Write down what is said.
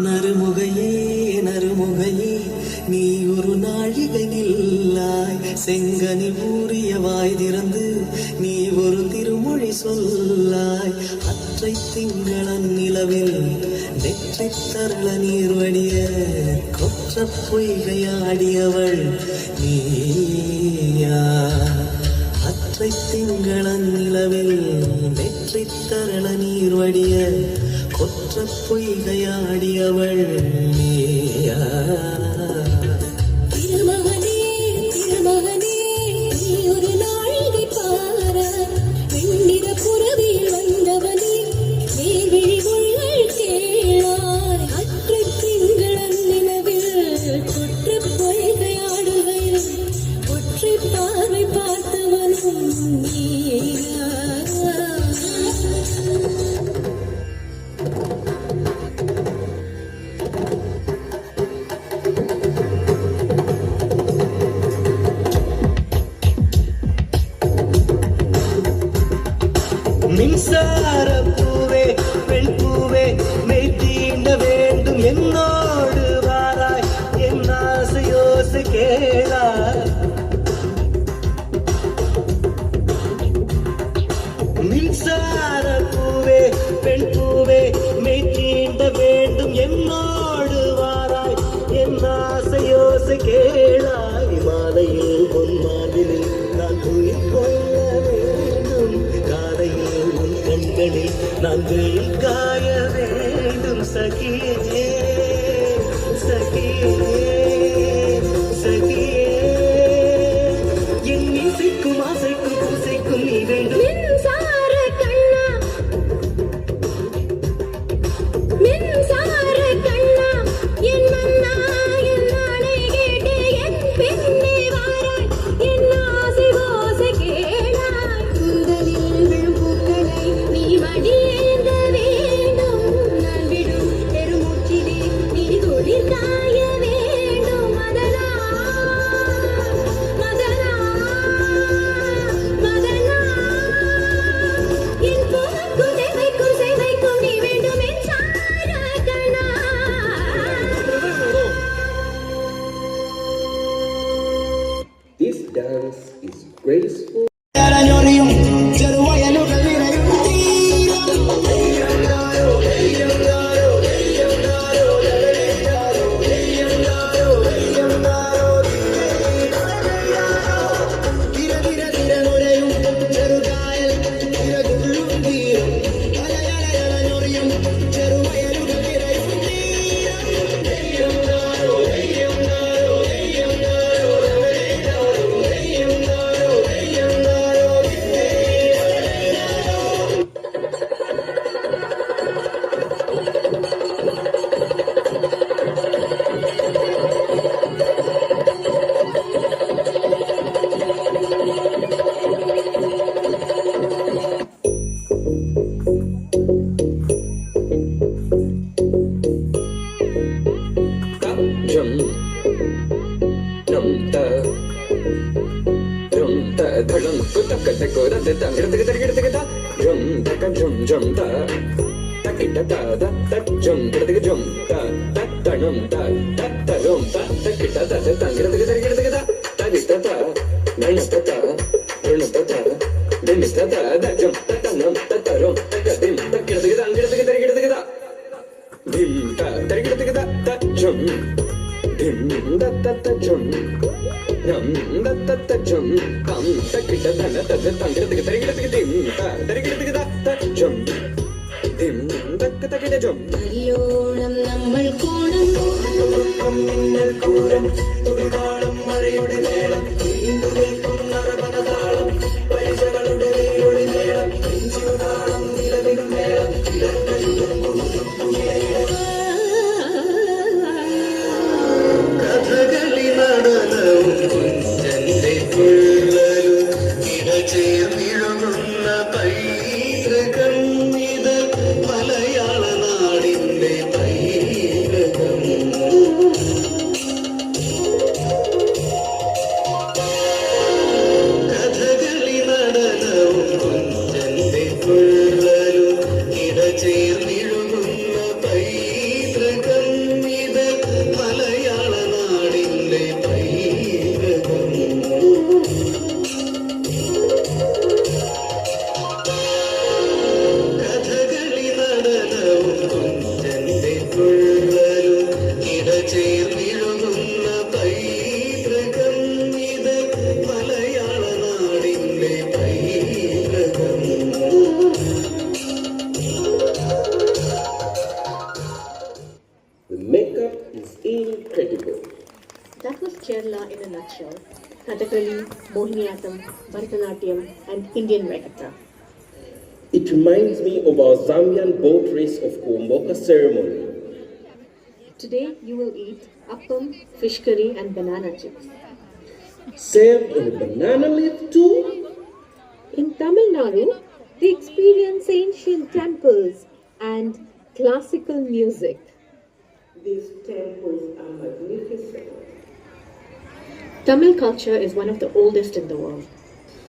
நறுமுகையே நறுமுகையே நீ ஒரு நாழிகை நில்லாய் செங்கனி ஊறிய வாய் திறந்து நீ ஒரு திருமொழி சொல்லாய் அற்றை திங்களன் நிலவில் நெற்றி தரள நீர் வடிய கொற்ற பொய்கையாடியவள் நீயா அற்றை திங்களன் நிலவில் நெற்றி தரள நீர் வடிய கொற்ற பொய்கையாடியவள் நீயா திருமகனே திருமகனே நீ ஒரு நாழிகை பார வெண்ணிற புறவியில் வந்தவனே வேர்விழி மொழிகள் கேளாய் அற்றை திங்களன் நிலவில் கொற்ற பொய்கையாடுகையில் ஒற்றை பார்வை பார்த்தவனும் நீயா மின்சார பூவே பெண் பூவே மெய் தீண்ட வேண்டும் என்னோடு வாராய் என் ஆசையோசை கேளாய் மின்சார பூவே பெண் பூவே மெய் தீண்ட வேண்டும் என்னோடு வாராய் என் ஆசையோசை கேளாய் மாலையில் உன் மாதிரில் நான் துயில் கொள்ள வேண்டும் காலையில் உன் கண்களில் நான் வெயில் காய வேண்டும் சகியே சகியே சகியே என் இசைக்கும் ஆசைக்கும் பூசைக்கும் நீ வேண்டும் மின்சார கண்ணா மின்சார கண்ணா என் மன்னா என் நாளை கேட்டு என் பின்னே வாராய் என் ஆசை ஓசை கேளாய் கூந்தலில் விழும் பூக்களை நீ மடியேந்த வேண்டும் நான் விடும் பெருமூச்சிலே நீ குளிர் காய வேண்டும் மதனா மதனா மதனா என் போக்கும் தேவைக்கும் சேவைக்கும் நீ வேண்டும் என் சார கண்ணா This dance is graceful. ചെറുവയലുകൾ നിറയും Jum, jum ta, dhalam kuta kata kora da da gida da jum ta ka jum ta ta kita ta da ta jum gida jum ta ta jum ta rum ta kita ta da gida da ta gita ta nasta ta runasta ta dimista ta da jum ta num ta rum ta dim ta gida dim ta gida ta jum dim da ta jum yum da ta jum kam ta kita da na ta gida dim ta ta jum dim da kita jum നല്ലോണം നമ്മൾ കോണം മിന്നൽ കൂരം തുടിതാളം മഴയുടെ മേളം നീണ്ടു നിൽക്കും നരപനതാളം പൈസകളുടെ നീയൊളി മേളം നെഞ്ചിതാളം നിലവിലും മേളം കഥകളി നടനവും കുഞ്ചന്റെ തുള്ളലും ഇടചേർന്നിഴുകുന്ന പൈതൃകം ഇത് മലയാള നാടിന്റെ പൈതൃകം nutshell: Kathakali, Mohiniyattam, Bharatanatyam, and Indian Regatta. It reminds me of our Zambian boat race of Kuomboka ceremony. Today you will eat appam, fish curry, and banana chips. Served on a banana leaf too? In Tamil Nadu, they experience ancient temples and classical music. These temples are magnificent. Tamil culture is one of the oldest in the world.